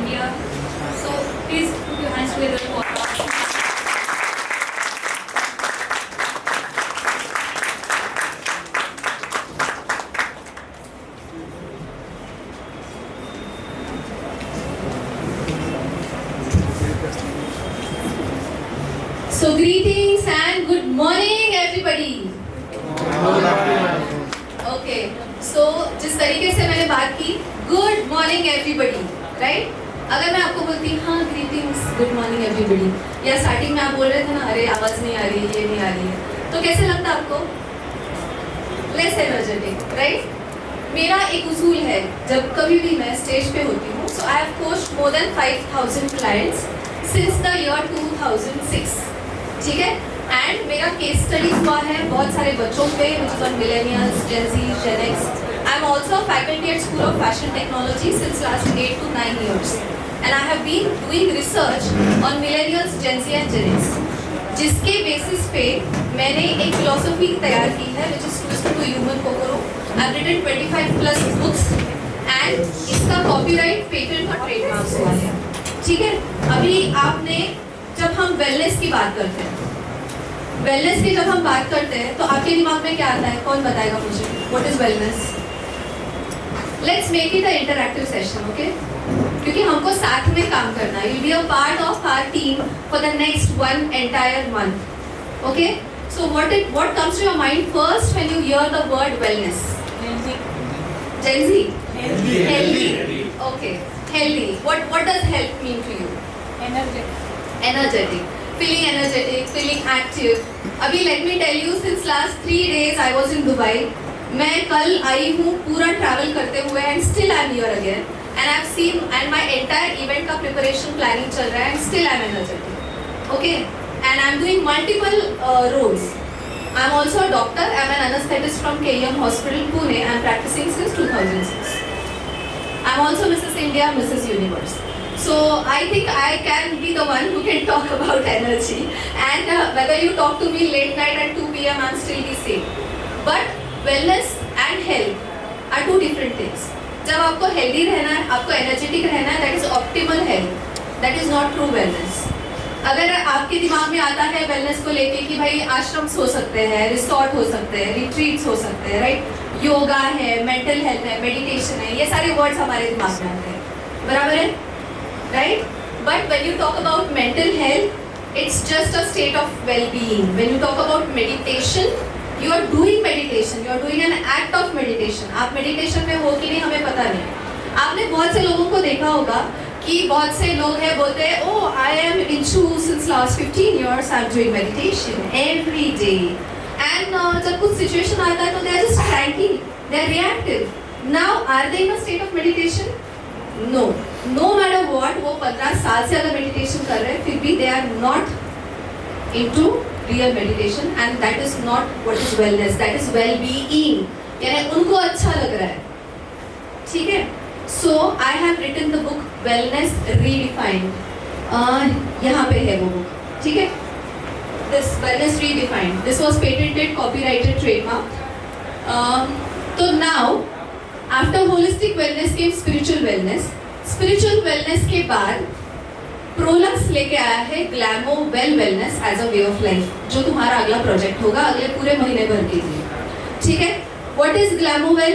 India. So please put your hands together for So greetings and good morning everybody. Okay. So जिस तरीके से मैंने बात की गुड मॉर्निंग एवरीबडी, राइट? अगर मैं आपको बोलती हाँ ग्रीटिंग्स गुड मॉर्निंग एवरीबडी, या स्टार्टिंग में आप बोल रहे थे ना अरे आवाज़ नहीं आ रही है, ये नहीं आ रही है, तो कैसे लगता आपको? Less energetic, right? मेरा एक उसूल है, जब कभी भी मैं स्टेज पे होती हूँ, so I have coached more than 5000 clients since the year 2006, ठीक है? एंड मेरा केस स्टडी हुआ है बहुत सारे बच्चों पे, which is on millennials, Gen Z, Gen X. I am also a faculty at School of Fashion Technology since last 8 to 9 years, and I have been doing research on millennials, Gen Z and Gen X, जिसके basis पे मैंने एक philosophy तैयार की है, which is Twisted to Human Kokoro. I have written 25 plus books, and इसका copyright, patent और trademarks हुआ है, ठीक है? अभी आपने जब हम वेलनेस की बात करते हैं, वेलनेस की जब हम बात करते हैं तो आपके दिमाग में क्या आता है? कौन बताएगा मुझे? What is wellness? Let's make it a interactive session, okay? क्योंकि हमको साथ में काम करना है. You be a part of our team for the next one entire month, okay? So what comes to your mind first when you hear the word wellness? Healthy. Healthy. Okay. Healthy. What does health mean to you? Energetic. Feeling energetic, feeling active. अभी let me tell you, since last 3 days I was in Dubai. मैं कल आई हूँ पूरा travel करते हुए and still I'm here again. And I've seen and my entire event का preparation planning चल रहा है and still I'm energetic. Okay? And I'm doing multiple roles. I'm also a doctor. I'm an anesthetist from KEM Hospital, Pune. I'm practicing since 2006. I'm also Mrs. India, Mrs. Universe. So I think I can be the one who can talk about energy, and whether you talk to me late night at 2 p.m. I'm still the same. But wellness and health are two different things. जब आपको healthy रहना है, आपको energetic रहना है, that is optimal health. That is not true wellness. अगर आपके दिमाग में आता है wellness को लेके कि भाई आश्रम्स हो सकते हैं, रिसोर्ट हो सकते हैं, रिट्रीट्स हो सकते हैं, राइट? योगा है, मेंटल हेल्थ है, मेडिटेशन है, ये सारे वर्ड्स हमारे दिमाग में आते हैं, बराबर है? Right? But when you talk about mental health, it's just a state of well-being. When you talk about meditation, you are doing meditation. You are doing an act of meditation. आप meditation में हो कि नहीं हमें पता नहीं. आपने बहुत से लोगों को देखा होगा कि बहुत से लोग हैं बोलते हैं, oh I am into since last 15 years I'm doing meditation every day. And जब कुछ situation आता है तो they are just cranky, they are reactive. Now are they in a state of meditation? No. No matter what, वो 15 साल से अगर meditation कर रहे हैं फिर भी they are not into real meditation, and that is not what is wellness. That is well-being. यानी उनको अच्छा लग रहा है, ठीक है? So I have written the book Wellness Redefined. यहाँ पे है वो book, ठीक है? This Wellness Redefined. This was patented, copyrighted, trademarked. So now after holistic wellness came spiritual wellness. Spiritual wellness के बाद प्रोलक्स लेके आया है Glamo well wellness as a way of life, जो तुम्हारा अगला प्रोजेक्ट होगा अगले पूरे महीने भर के लिए, ठीक है? What is Glamo well?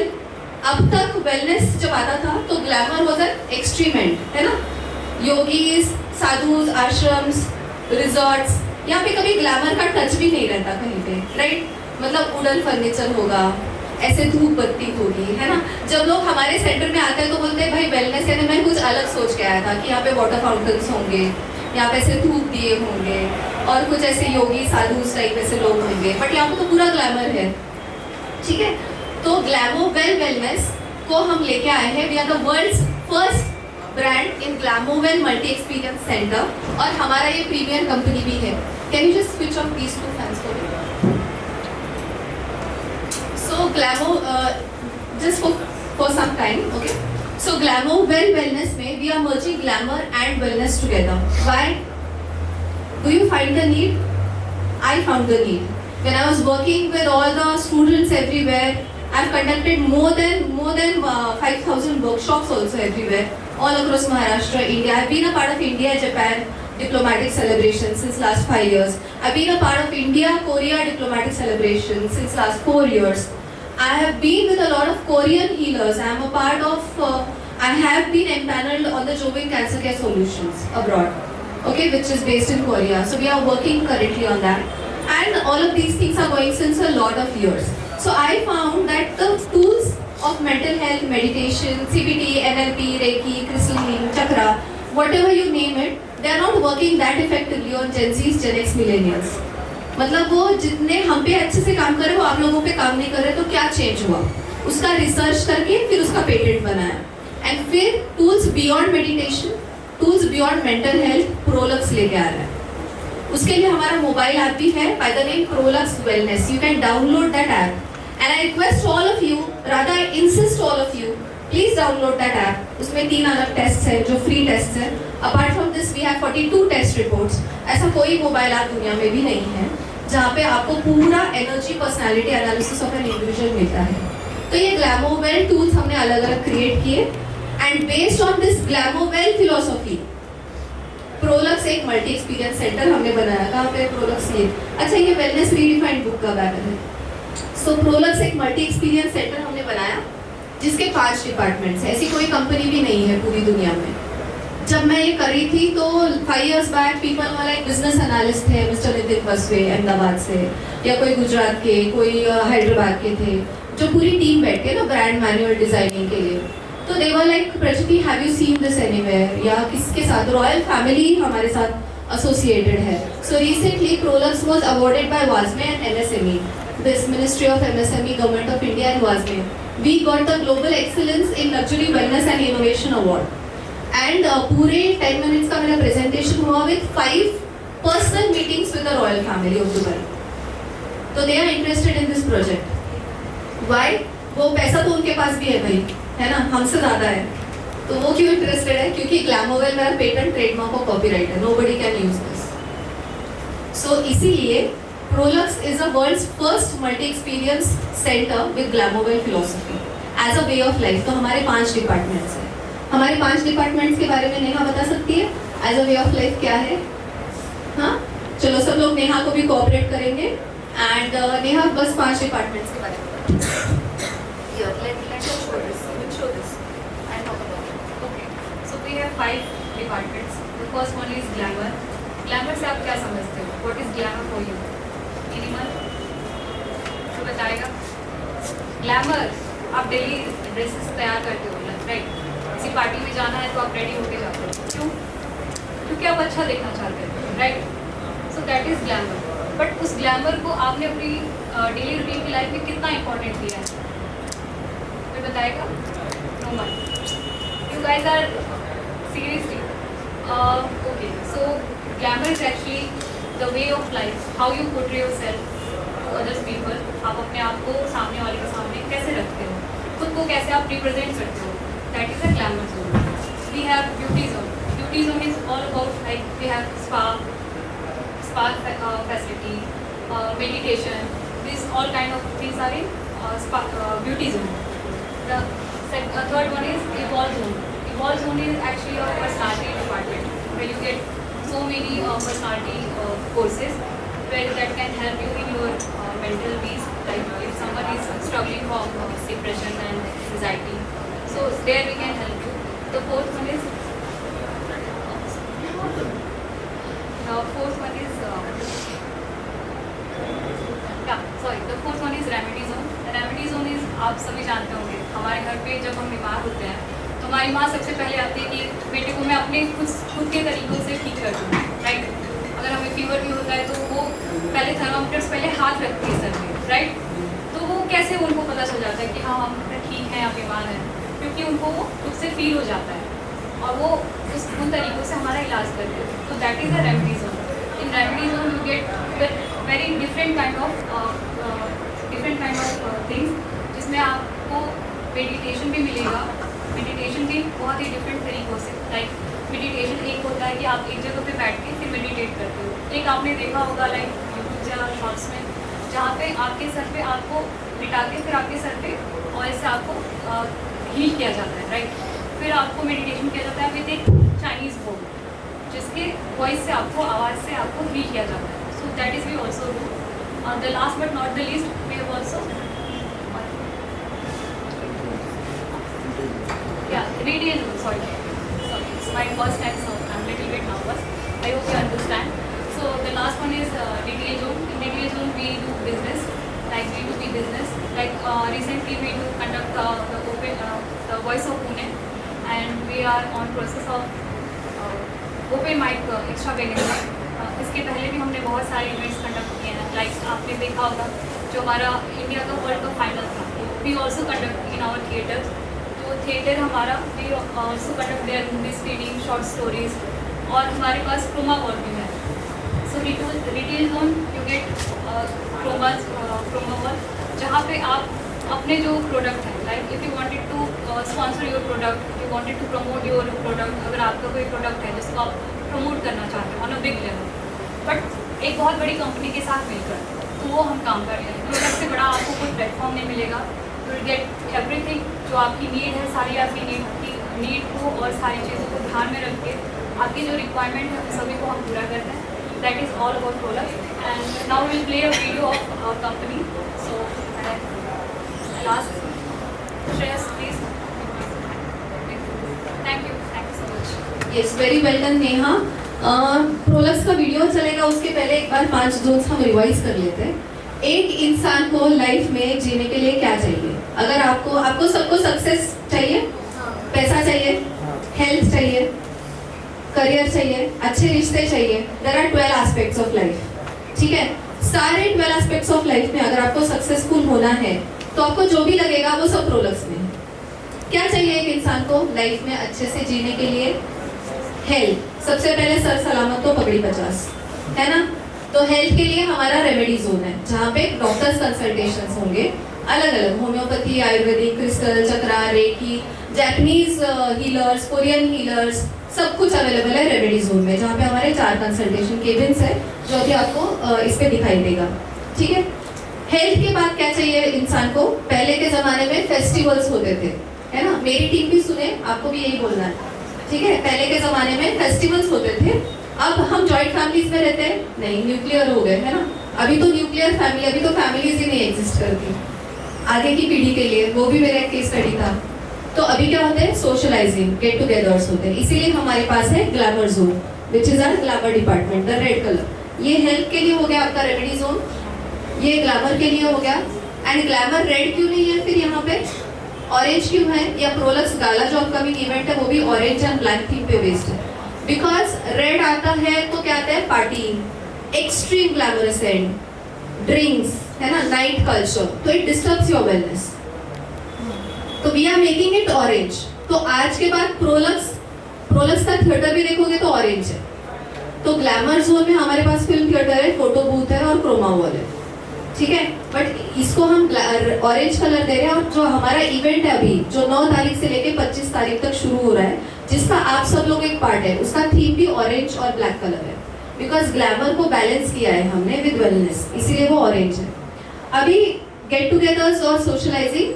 अब तक वेलनेस जब आता था तो glamour was an extreme end, है ना? योगीज, साधुज, आश्रम्स, रिजॉर्ट्स, यहाँ पे कभी ग्लैमर का टच भी नहीं रहता कहीं पे, राइट? मतलब वुडन फर्नीचर होगा, ऐसे धूप बत्ती होगी, है ना? जब लोग हमारे सेंटर में आते हैं तो बोलते हैं भाई वेलनेस है ना, मैं कुछ अलग सोच के आया था कि यहाँ पे वाटर फाउंटेन्स होंगे, यहाँ पे ऐसे धूप दिए होंगे और कुछ ऐसे योगी साधु टाइप ऐसे लोग होंगे, बट यहाँ पे तो पूरा ग्लैमर है, ठीक है? तो ग्लैमो वेल वेलनेस को हम लेके आए हैं. We are the world's first brand in Glamo well multi experience centre, और हमारा ये प्रीमियर कंपनी भी है. Can you just switch off these two fans for me? So Glamo, just for some time, okay. So Glamo Well Wellness में we are merging glamour and wellness together. Why? Do you find the need? I found the need. When I was working with all the students everywhere, I've conducted more than 5,000 workshops also everywhere all across Maharashtra, India. I've been a part of India-Japan diplomatic celebrations since last 5 years. I've been a part of India-Korea diplomatic celebrations since last 4 years. I have been with a lot of Korean healers. I am a part of, I have been empaneled on the Jovin Cancer Care Solutions abroad, okay, which is based in Korea. So we are working currently on that. And all of these things are going since a lot of years. So I found that the tools of mental health, meditation, CBT, NLP, Reiki, crystal healing, chakra, whatever you name it, they are not working that effectively on Gen Z's, Gen X, millennials. मतलब वो जितने हम पे अच्छे से काम करे वो आप लोगों पे काम नहीं कर रहे, तो क्या चेंज हुआ? उसका रिसर्च करके फिर उसका पेटेंट बनाया, एंड फिर tools beyond meditation, tools beyond mental health, Prolux लेके आ रहा है। उसके लिए हमारा मोबाइल ऐप भी है by the name Prolux wellness. You can download that app, and I request all of you, rather I insist all of you, please download that app. उसमें 3 अलग टेस्ट है जो फ्री टेस्ट है. Apart from this we have 42 test reports. ऐसा कोई mobile app दुनिया में भी नहीं है जहाँ पे आपको पूरा energy personality analysis of an individual मिलता है. तो ये ग्लैमोवेल टूल्स हमने अलग अलग क्रिएट किए, and based on this Glamowell philosophy Prolux एक मल्टी एक्सपीरियंस सेंटर हमने बनाया. कहाँ पे प्रोलक्स? ये अच्छा, ये वेलनेस रीडिफाइंड बुक का बैनर है. सो प्रोलक्स एक मल्टी एक्सपीरियंस सेंटर हमने बनाया जिसके 5 डिपार्टमेंट्स हैं. ऐसी कोई कंपनी भी नहीं है पूरी दुनिया में. जब मैं ये करी थी तो 5 years बैक पीपल वाला एक बिजनेस एनालिस्ट थे मिस्टर नितिन बसवे अहमदाबाद से, या कोई गुजरात के, कोई हैदराबाद के थे, जो पूरी टीम बैठ के ना ब्रांड मैनुअल डिजाइनिंग के लिए. तो they were like, Prakriti have you seen this anywhere, या किसके साथ? रॉयल फैमिली हमारे साथ एसोसिएटेड है. So recently Prolux was awarded by वाजमे and MSME, this ministry of MSME, government of India and वाजमे. We got the global excellence in luxury wellness and innovation award. And पूरे 10 minutes का मेरा presentation हुआ with 5 personal meetings with the royal family of Dubai. तो दे are interested in this project. Why? वो पैसा तो उनके पास भी है भाई, है ना, हमसे ज़्यादा है. तो वो क्यों इंटरेस्टेड है? क्योंकि ग्लैमोवेल मेरा पेटेंट, ट्रेडमार्क और कॉपीराइट है. Nobody can use this. So इसीलिए Prolux is a world's first multi experience centre with Glamowell philosophy as a way of life. तो हमारे 5 डिपार्टमेंट्स हैं. हमारे 5 डिपार्टमेंट्स के बारे में नेहा बता सकती है as a way of life क्या है? हाँ, चलो सब लोग नेहा को भी कोऑपरेट करेंगे. एंड नेहा बस 5 डिपार्टमेंट्स के बारे में. We have 5 departments. The first one is glamour. Glamour से आप क्या समझते हो? What is glamour for you? Anyone? तो बताएगा. Glamour, आप डेली ड्रेसेस तैयार करते हो, राइट? किसी पार्टी में जाना है तो आप रेडी होके जाते हो. क्यों? क्योंकि आप अच्छा देखना चाहते हो, right? So that is glamour. But उस ग्लैमर को आपने अपनी डेली रूटीन की लाइफ में कितना इंपॉर्टेंट दिया है? कोई बताएगा? No one. You guys are seriously okay, so glamour is actually the way of life, how you portray yourself to others people. आप अपने आप को सामने वाले के सामने कैसे रखते हो, खुद को कैसे आप रिप्रेजेंट करते हो, that is a glamour zone. We have beauty zone. Beauty zone is all about, like, we have spa facility, meditation. These all kind of things are in beauty zone. The third one is evolve zone. Evolve zone is actually a personality department where you get so many personality courses where that can help you in your mental peace. Like if someone is struggling from depression and anxiety, so there we can help you. The fourth one is the fourth one is remedy zone. The remedy zone is, आप सभी जानते होंगे, हमारे घर पे जब हम बीमार होते हैं तो हमारी माँ सबसे पहले आती है कि बेटे को मैं अपने खुद के तरीक़ों से ठीक कर दूँ, राइट? अगर हमें फीवर भी होता है तो वो पहले थर्मामीटर्स पहले हाथ रखती है सर में, राइट? तो वो कैसे उनको पता चल जाता है कि हाँ हम ठीक हैं या बीमार हैं? क्योंकि उनको वो खुद से फील हो जाता है और वो उन तरीक़ों से हमारा इलाज करते हैं. तो that is the remedy zone. In remedy zone you get very different kind of things, जिसमें आपको मेडिटेशन भी मिलेगा. मेडिटेशन भी बहुत ही डिफरेंट तरीक़ों से, लाइक मेडिटेशन एक होता है कि आप एक जगह पे बैठ के फिर मेडिटेट करते हो. एक आपने देखा होगा लाइक यूट्यूब या शॉर्ट्स में, जहाँ पे आपके सर पे आपको लिटा के फिर आपके सर पे ऑयल से आपको हील किया जाता है, राइट? फिर आपको मेडिटेशन किया जाता है विद एक चाइनीज़ बोर्ड, जिसके वॉइस से आपको, आवाज़ से आपको हील किया जाता है. So that is we also do. The last but not the least, we have also radial zone. Sorry, it's my first time, so I'm little bit nervous. I hope you understand. So the last one is radial zone. In radial zone, we do business, like B2B business. Like recently, we do conduct the open the Voice of Pune, and we are on process of open mic extra valency. इसके पहले भी हमने बहुत सारे events conduct किए हैं. Like आपने देखा होगा जो हमारा इंडिया का वर्ल्ड कप फाइनल था, we also conduct in our theatres. Theatre हमारा we also conduct there movie screening, short stories, और हमारे पास क्रोमा वॉल भी है. So retail zone you get chroma wall, जहाँ पे आप अपने जो प्रोडक्ट है, like if you wanted to sponsor your product, you wanted to promote your product, अगर आपका कोई प्रोडक्ट है जिसको आप प्रमोट करना चाहते हैं on a big level, but एक बहुत बड़ी कंपनी के साथ मिलकर, तो वो हम काम कर रहे हैं. प्रोडक्ट से बड़ा आपको कोई प्लेटफॉर्म नहीं मिलेगा. You will get everything. जो आपकी नीड है, सारी आपकी नीड को और सारी चीज़ों को ध्यान में रख के आपकी जो रिक्वायरमेंट है उन सभी को हम पूरा करते हैं. That is all about product. And now will play a video of our company. So last Shreyas please. Thank you so much. Yes, very well done Neha. Prolux का वीडियो चलेगा, उसके पहले एक बार 5 जोन्स हम रिवाइज कर लेते हैं. एक इंसान को लाइफ में जीने के लिए क्या चाहिए? अगर आपको सबको सक्सेस चाहिए, पैसा चाहिए, हेल्थ चाहिए, करियर चाहिए, अच्छे रिश्ते चाहिए. There are 12 aspects of life. ठीक है, सारे 12 एस्पेक्ट्स ऑफ लाइफ में अगर आपको सक्सेसफुल होना है तो आपको जो भी लगेगा वो सब प्रोलक्स में है. क्या चाहिए एक इंसान को लाइफ में अच्छे से जीने के लिए? हेल्थ. सबसे पहले सर सलामत तो पगड़ी 50, है ना? तो हेल्थ के लिए हमारा रेमेडी जोन है, जहाँ पे डॉक्टर्स कंसल्टेशंस होंगे अलग अलग, homeopathy, Ayurvedic, crystal, chakra, reiki, Japanese healers, Korean healers, सब कुछ अवेलेबल है रेमेडी जोन में, जहाँ पे हमारे 4 कंसल्टेशन केबिन्स है, जो अभी आपको इस पे दिखाई देगा. ठीक है. हेल्थ के बाद क्या चाहिए इंसान को? पहले के ज़माने में फेस्टिवल्स होते थे, है ना? मेरी टीम भी सुने, आपको भी यही बोलना है. ठीक है, पहले के ज़माने में फेस्टिवल्स होते थे. अब हम जॉइंट फैमिलीज में रहते हैं, नहीं, न्यूक्लियर हो गए, है ना? अभी तो न्यूक्लियर फैमिली, अभी तो फैमिलीज ही नहीं एग्जिस्ट करती आगे की पीढ़ी के लिए. वो भी मेरा एक केस स्टडी था. तो अभी क्या होते हैं? सोशलाइजिंग, गेट टुगेदर्स होते हैं. इसीलिए हमारे पास है glamour zone, which is our glamour department, the red colour. ये हेल्थ के लिए हो गया आपका रेमेडी जोन, ये ग्लैमर के लिए हो गया. एंड ग्लैमर रेड क्यों नहीं है फिर यहाँ पे? ऑरेंज क्यों है? या प्रोलक्स गाला जो अपकमिंग इवेंट है वो भी ऑरेंज एंड ब्लैक थीम पे बेस्ड है. बिकॉज रेड आता है तो क्या आता है? Party, extreme glamorous and drinks, है ना, नाइट कल्चर, तो इट डिस्टर्ब्स योर वेलनेस. तो we are making it orange. तो आज के बाद प्रोलक्स का थिएटर भी देखोगे तो ऑरेंज है. तो ग्लैमर जोन में हमारे पास फिल्म थिएटर है, फोटो बूथ है और क्रोमा वॉल है. ठीक है, बट इसको हम ऑरेंज कलर दे रहे हैं. और जो हमारा इवेंट है अभी, जो 9 तारीख से लेके 25 तारीख तक शुरू हो रहा है, जिसका आप सब लोग एक पार्ट है, उसका थीम भी ऑरेंज और ब्लैक कलर है. बिकॉज ग्लैमर को बैलेंस किया है हमने विद वेलनेस, इसीलिए वो ऑरेंज है. अभी गेट टुगेदर्स और सोशलाइजिंग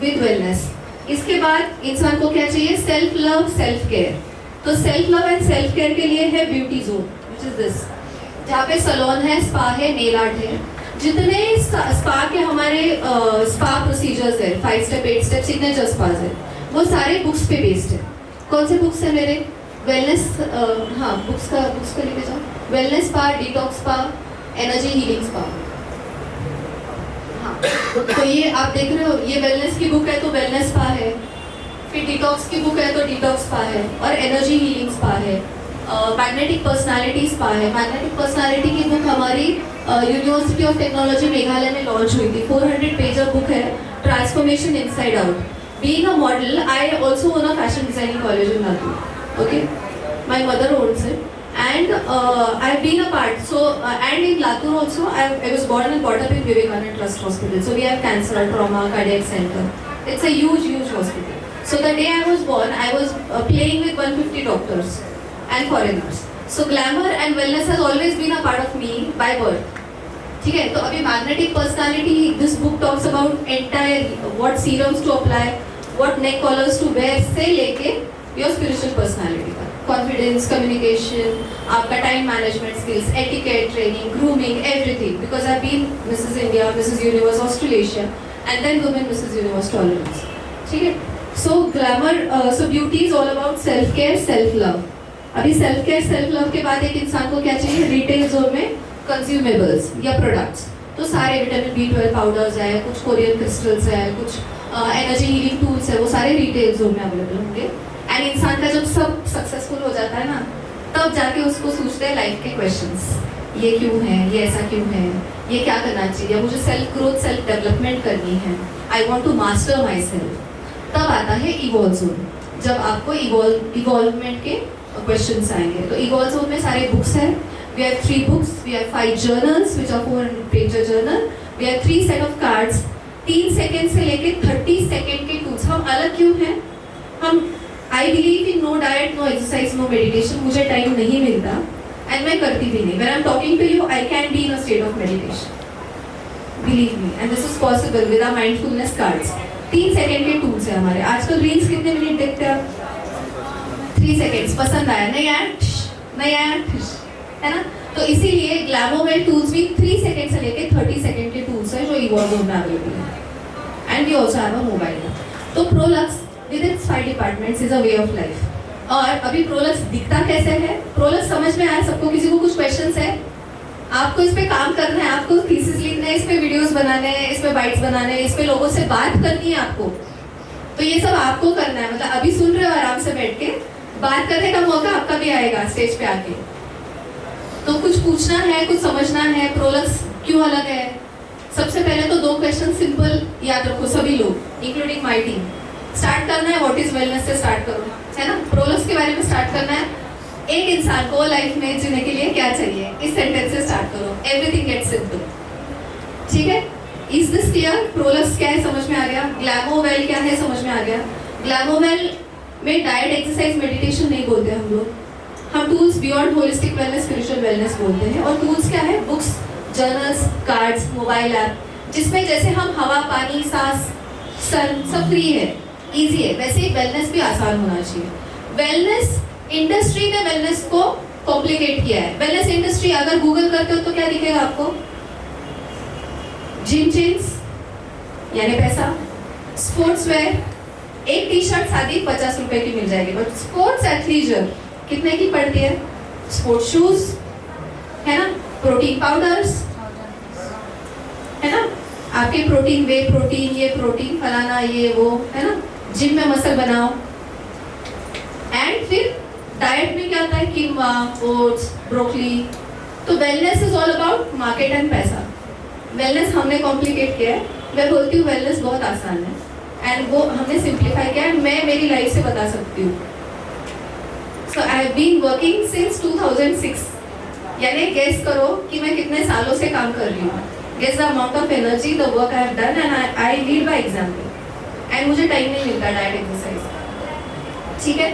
विद वेलनेस. इसके बाद इंसान को क्या चाहिए? Self love, self care. तो self love and self care के लिए है beauty zone, which is this, जहाँ पे सलोन है, स्पा है, नेल आर्ट है. जितने स्पा के हमारे स्पा प्रोसीजर्स है, 5 स्टेप, 8 स्टेप, सिग्नेचर स्पाज है, वो सारे बुक्स पे बेस्ड है. कौन से बुक्स है मेरे? वेलनेस, हाँ, बुक्स का लेके जाओ. Wellness spa, detox spa, energy healing spa. हाँ, तो ये आप देख रहे हो, ये वेलनेस की बुक है तो वेलनेस स्पा है. फिर डिटॉक्स की बुक है तो डिटॉक्स स्पा है. और एनर्जी हीलिंग स्पा है. मैग्नेटिक पर्सनालिटी स्पा है. मैग्नेटिक पर्सनालिटी की बुक हमारी यूनिवर्सिटी ऑफ टेक्नोलॉजी मेघालय में लॉन्च हुई थी. 400 पेज बुक है, transformation inside out. Being a model, I also own a fashion designing college in Latur. Okay, my mother owns it, and I've been a part. So and in Latur also, I was born and brought up in Vivekananda Trust Hospital. So we have cancer, trauma, cardiac center. It's a huge hospital. So the day I was born, I was playing with 150 doctors and foreigners. So glamour and wellness has always been a part of me by birth. ठीक है, तो अभी magnetic personality, this book talks about entire what serums to apply, what neck collars to wear से लेके your spiritual personality का confidence, communication, आपका time management skills, etiquette training, grooming, everything, because I been Mrs India, Mrs Universe Australasia and then women Mrs Universe tolerance. ठीक है. सो glamour, so beauty is all about self care, self love. अभी self care, self love के बाद एक इंसान को क्या चाहिए? रिटेल जोन में कंज्यूमेबल्स या प्रोडक्ट्स. तो सारे विटामिन B12 पाउडर्स है, कुछ कोरियन क्रिस्टल्स है, कुछ एनर्जी हीलिंग टूल्स है, वो सारे रिटेल जोन में अवेलेबल होंगे. एंड इंसान का जब सब सक्सेसफुल हो जाता है ना, तब जाके उसको सूझते हैं लाइफ के क्वेश्चंस. ये क्यों है, ये ऐसा क्यों है, ये क्या करना चाहिए, मुझे सेल्फ ग्रोथ, सेल्फ डेवलपमेंट करनी है, I want to master myself. तब आता है इवॉल्व जोन, जब आपको इवॉल्वमेंट के क्वेश्चंस आएंगे. तो इवॉल्व जोन में सारे बुक्स हैं. We have 3 books, we have 5 journals which are 400-page journal. We have 3 set of cards. 3 second से लेके 30 सेकेंड के टूल्स. हम अलग क्यों हैं? हम I believe in no diet, no exercise, no meditation. मुझे टाइम नहीं मिलता एंड मैं करती भी नहीं. When I'm talking to you, I can be in a state of meditation. Believe me, and this is possible with our mindfulness cards. 3 second के tools हैं हमारे. आजकल रील्स कितने मिनट देखते हैं आप? 3 सेकेंड्स. पसंद आया, नहीं आया, नहीं आया, है ना. तो इसीलिए ग्लैमोवेल टूल्स भी 3 सेकेंड से लेके 30 सेकेंड के टूल्स हैं जो इवॉल्व जोन में अवेलेबल है. And we also have a mobile. तो Prolux with its 5 departments is a way of life. और अभी प्रोलक्स दिखता कैसे है? प्रोलक्स समझ में आया सबको? किसी को कुछ क्वेश्चंस है? आपको इस पे काम करना है, आपको थीसिस लिखना है, इस पे वीडियोस बनाने हैं, इस पे बाइट्स बनाने हैं, इस पे लोगों से बात करनी है आपको. तो ये सब आपको करना है. मतलब अभी सुन रहे हो आराम से बैठ के, बात करने का मौका आपका भी आएगा स्टेज पे आके. तो कुछ पूछना है, कुछ समझना है, प्रोलक्स क्यों अलग है. सबसे पहले तो 2 क्वेश्चन सिंपल याद रखो सभी लोग, इंक्लूडिंग माय टीम. स्टार्ट करना है व्हाट इज वेलनेस से स्टार्ट करो, है ना. प्रोलक्स के बारे में स्टार्ट करना है. एक इंसान को लाइफ में जीने के लिए क्या चाहिए, इस सेंटेंस से स्टार्ट करो. Everything gets simple. ठीक है. Is this clear? प्रोलक्स क्या है समझ में आ गया. ग्लैमोवेल क्या है समझ में आ गया. ग्लैमोवेल में डाइट, एक्सरसाइज, मेडिटेशन नहीं बोलते हम लोग. हम tools beyond holistic wellness, spiritual wellness बोलते हैं. और टूल्स क्या है? Books, journals, cards, mobile app, जिसमें जैसे हम हवा, पानी, सांस, सन सब फ्री है, इजी है, वैसे ही वेलनेस भी आसान होना चाहिए. वेलनेस इंडस्ट्री ने वेलनेस को कॉम्प्लिकेट किया है. वेलनेस इंडस्ट्री अगर गूगल करते हो तो क्या दिखेगा आपको? जिम चेन्स यानी पैसा, स्पोर्ट्स वेयर, एक टी शर्ट सादी 50 रुपए की मिल जाएगी. बट स्पोर्ट्स एथलीजर कितने की पड़ती है? स्पोर्ट्स शूज, है ना, प्रोटीन पाउडर्स, है ना, आपके प्रोटीन, वे प्रोटीन, ये प्रोटीन, फलाना, ये वो, है ना. जिम में मसल बनाओ. एंड फिर डाइट में क्या होता है? कीमा, ओट्स, ब्रोकली. तो wellness is all about market and पैसा. वेलनेस हमने कॉम्प्लिकेट किया है. मैं बोलती हूँ वेलनेस बहुत आसान है एंड वो हमने सिंप्लीफाई किया है. मैं मेरी लाइफ से बता सकती हूँ. So I have been working since 2006. यानी गेस करो कि मैं कितने सालों से काम कर रही हूँ. Guess the amount of energy, the work I have done, and I lead by example. And मुझे टाइम नहीं मिलता डाइट, एक्सरसाइज. ठीक है.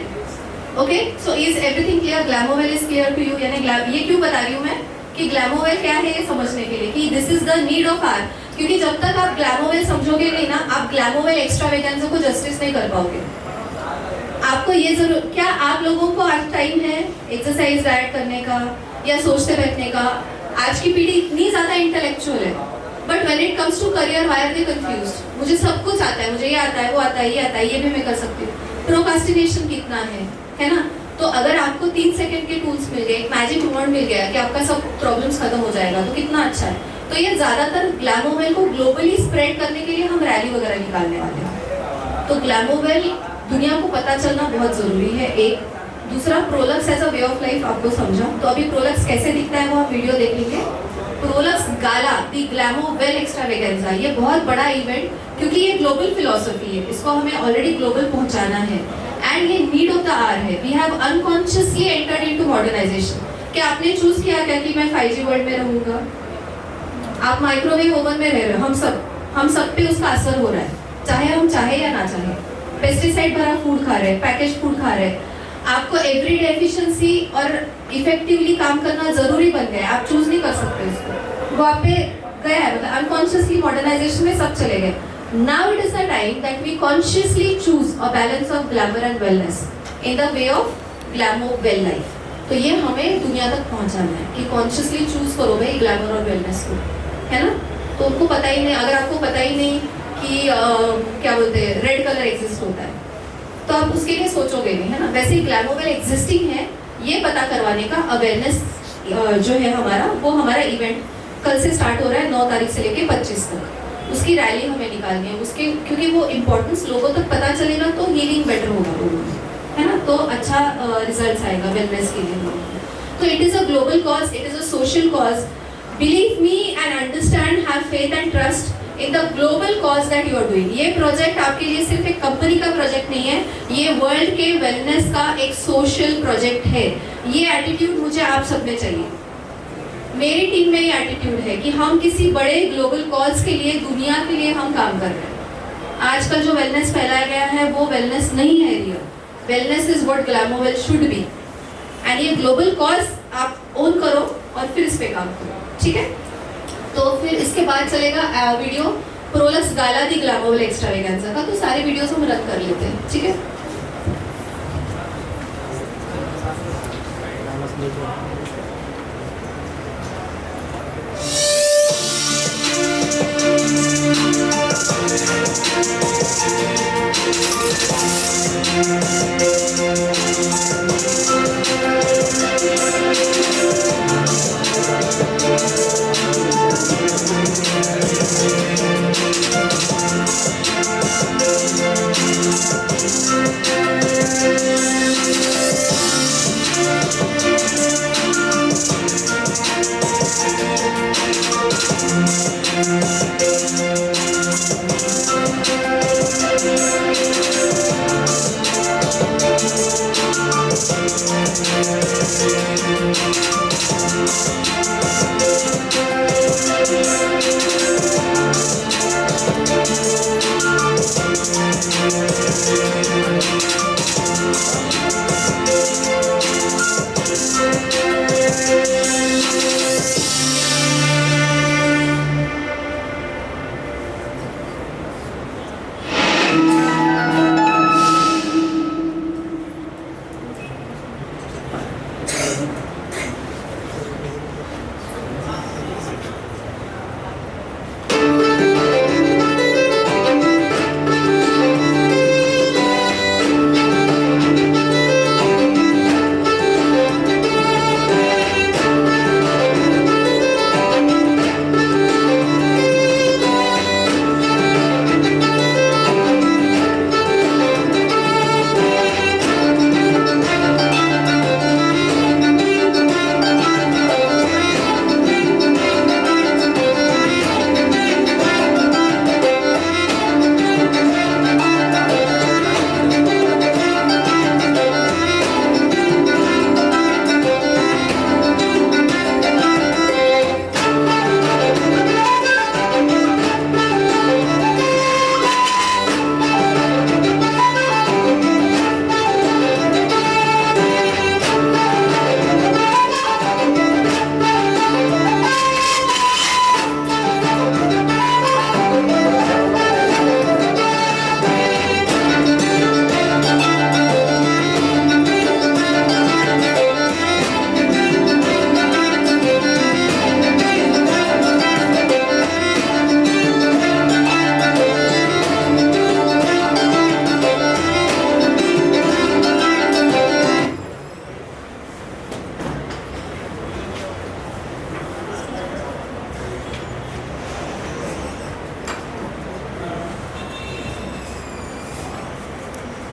Okay. So is everything clear? Glamowell is clear to you? यानी ये क्यों बता रही हूँ मैं कि ग्लैमोवेल क्या है ये समझने के लिए कि this is the need of hour. क्योंकि जब तक आप ग्लैमोवेल समझोगे नहीं ना, आप ग्लैमोवेल एक्स्ट्रावेगेंजा को जस्टिस नहीं कर पाओगे. आपको ये जरूर, क्या आप लोगों को आज टाइम है एक्सरसाइज, डाइट करने का या सोचते बैठने का? आज की पीढ़ी इतनी ज्यादा इंटेलेक्चुअल है, but when it comes to career why are they confused? मुझे सब कुछ आता है, मुझे ये आता है, वो आता है, ये आता है, ये भी मैं कर सकती हूँ. प्रोक्रास्टिनेशन कितना है ना. तो अगर आपको 3 सेकंड के टूल्स मिल गए, एक मैजिक वर्ड मिल गया कि आपका सब प्रॉब्लम्स खत्म हो जाएगा, तो कितना अच्छा है. तो ये ज्यादातर ग्लैमोवेल को ग्लोबली स्प्रेड करने के लिए हम रैली वगैरह निकालने वाले हैं. तो ग्लैमोवेल दुनिया को पता चलना बहुत जरूरी है. एक दूसरा, Prolux as a way of life आपको समझा. तो अभी प्रोलक्स कैसे दिखता है वो आप वीडियो देख लीजिए. प्रोलक्स गाला, दी ग्लैमोवेल एक्स्ट्रावेगेंजा, ये बहुत बड़ा इवेंट, क्योंकि ये ग्लोबल फिलॉसफी है, इसको हमें ऑलरेडी ग्लोबल पहुंचाना है. एंड ये नीड ऑफ द आवर है. We have unconsciously entered into modernisation. क्या आपने चूज किया क्या कि मैं 5G वर्ल्ड में रहूंगा? आप माइक्रोवेव ओवन में रह रहे हो. हम सब पे उसका असर हो रहा है, चाहे हम चाहे या ना चाहे. पेस्टिसाइड भरा फूड खा रहे हैं, पैकेज फूड खा रहे हैं. आपको एवरीडे एफिशिएंसी और इफेक्टिवली काम करना जरूरी बन गया है. आप चूज नहीं कर सकते उसको, वो आप पे गया है. मतलब अनकॉन्शियसली मॉडर्नाइजेशन में सब चले गए. Now it is the time that we consciously choose a balance of glamour and wellness in the way of glamour well life. तो ये हमें दुनिया तक पहुंचाना है कि कॉन्शियसली चूज करो भाई ग्लैमर और वेलनेस को, है ना? तो उनको पता ही नहीं, अगर आपको पता ही नहीं कि क्या बोलते हैं रेड कलर एग्जिस्ट होता है, तो आप उसके लिए सोचोगे नहीं, है ना? वैसे ही ग्लैमर वेल एग्जिस्टिंग है, ये पता करवाने का अवेयरनेस जो है हमारा, वो हमारा इवेंट कल से स्टार्ट हो रहा है 9 तारीख से लेके 25 तक. उसकी रैली हमें निकालनी है उसके, क्योंकि वो इम्पोर्टेंस लोगों तक पता चलेगा तो हीलिंग बेटर होगा लोगों में, है ना? तो अच्छा रिजल्ट आएगा वेलनेस के लिए. तो it is a global cause, it is a social cause. Believe me and understand, have faith and trust in the global cause that you are doing. ये प्रोजेक्ट आपके लिए सिर्फ एक कंपनी का प्रोजेक्ट नहीं है, ये वर्ल्ड के वेलनेस का एक सोशल प्रोजेक्ट है. ये एटीट्यूड मुझे आप सब में चाहिए. मेरी टीम में ये एटीट्यूड है कि हम किसी बड़े ग्लोबल कॉज के लिए, दुनिया के लिए हम काम कर रहे हैं. आजकल जो वेलनेस फैलाया गया है वो वेलनेस नहीं है real. Wellness is what glamour well should be. And ये ग्लोबल कॉज आप ओन करो और फिर इस पे काम करो, ठीक है? तो फिर इसके बाद चलेगा वीडियो प्रोलक्स गाला दी ग्लैमर वेल एक्स्ट्रावेगेंजा का. तो सारे वीडियोस हम रन कर लेते हैं, ठीक है?